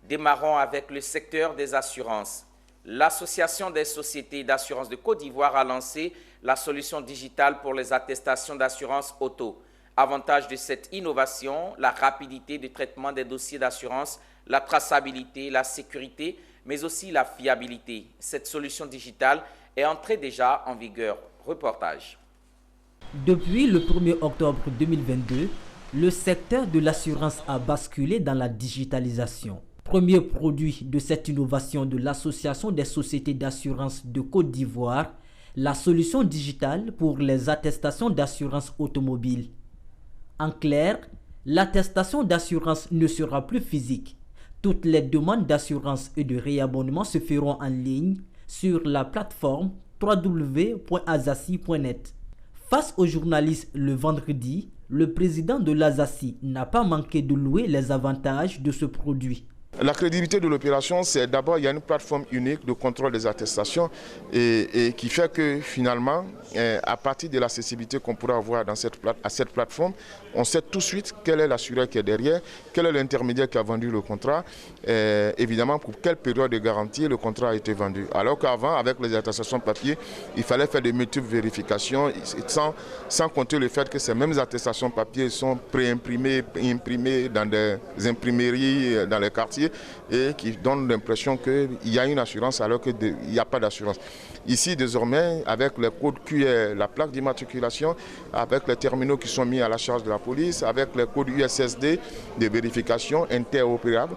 Démarrons avec le secteur des assurances. L'Association des sociétés d'assurance de Côte d'Ivoire a lancé la solution digitale pour les attestations d'assurance auto. Avantage de cette innovation, la rapidité de traitement des dossiers d'assurance, la traçabilité, la sécurité, mais aussi la fiabilité. Cette solution digitale est entrée déjà en vigueur. Reportage. Depuis le 1er octobre 2022, le secteur de l'assurance a basculé dans la digitalisation. Premier produit de cette innovation de l'Association des sociétés d'assurance de Côte d'Ivoire, la solution digitale pour les attestations d'assurance automobile. En clair, l'attestation d'assurance ne sera plus physique. Toutes les demandes d'assurance et de réabonnement se feront en ligne sur la plateforme www.azassi.net. Face aux journalistes le vendredi, le président de l'Azassi n'a pas manqué de louer les avantages de ce produit. La crédibilité de l'opération, c'est d'abord, il y a une plateforme unique de contrôle des attestations et qui fait que finalement, à partir de l'accessibilité qu'on pourra avoir à cette plateforme, on sait tout de suite quel est l'assureur qui est derrière, quel est l'intermédiaire qui a vendu le contrat, évidemment pour quelle période de garantie le contrat a été vendu. Alors qu'avant, avec les attestations papier, il fallait faire des multiples vérifications sans compter le fait que ces mêmes attestations papier sont préimprimées, imprimées dans des imprimeries, dans les quartiers, et qui donne l'impression qu'il y a une assurance alors qu'il n'y a pas d'assurance. Ici, désormais, avec les codes QR, la plaque d'immatriculation, avec les terminaux qui sont mis à la charge de la police, avec les codes USSD de vérification interopérable,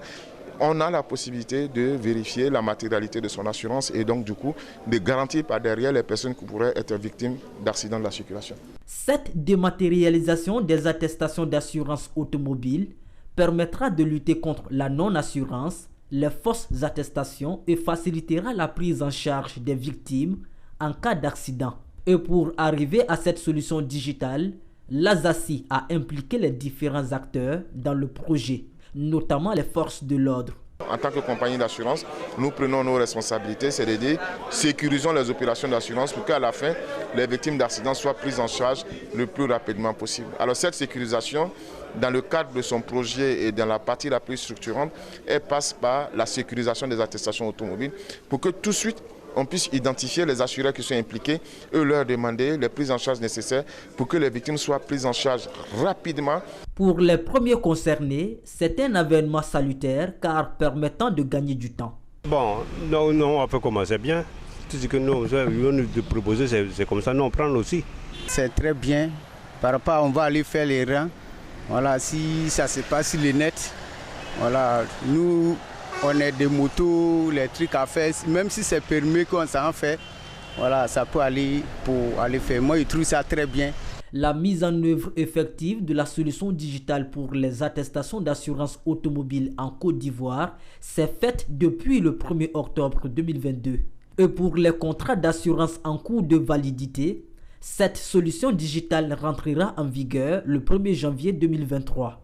on a la possibilité de vérifier la matérialité de son assurance et donc du coup de garantir par derrière les personnes qui pourraient être victimes d'accidents de la circulation. Cette dématérialisation des attestations d'assurance automobile permettra de lutter contre la non-assurance, les fausses attestations et facilitera la prise en charge des victimes en cas d'accident. Et pour arriver à cette solution digitale, l'Azassi a impliqué les différents acteurs dans le projet, notamment les forces de l'ordre. En tant que compagnie d'assurance, nous prenons nos responsabilités, c'est-à-dire sécurisons les opérations d'assurance pour qu'à la fin, les victimes d'accidents soient prises en charge le plus rapidement possible. Alors cette sécurisation, dans le cadre de son projet et dans la partie la plus structurante, elle passe par la sécurisation des attestations automobiles pour que tout de suite, on puisse identifier les assureurs qui sont impliqués et leur demander les prises en charge nécessaires pour que les victimes soient prises en charge rapidement. Pour les premiers concernés, c'est un événement salutaire car permettant de gagner du temps. Bon, non, on peut commencer bien. Tout ce que nous nous proposer, c'est comme ça, nous on prend aussi. C'est très bien. Par rapport, on va aller faire les rangs. Voilà, si ça se passe sur le net, voilà, nous, on a des motos, les trucs à faire, même si c'est permis qu'on s'en fait, voilà, ça peut aller pour aller faire. Moi, je trouve ça très bien. La mise en œuvre effective de la solution digitale pour les attestations d'assurance automobile en Côte d'Ivoire s'est faite depuis le 1er octobre 2022. Et pour les contrats d'assurance en cours de validité, cette solution digitale rentrera en vigueur le 1er janvier 2023.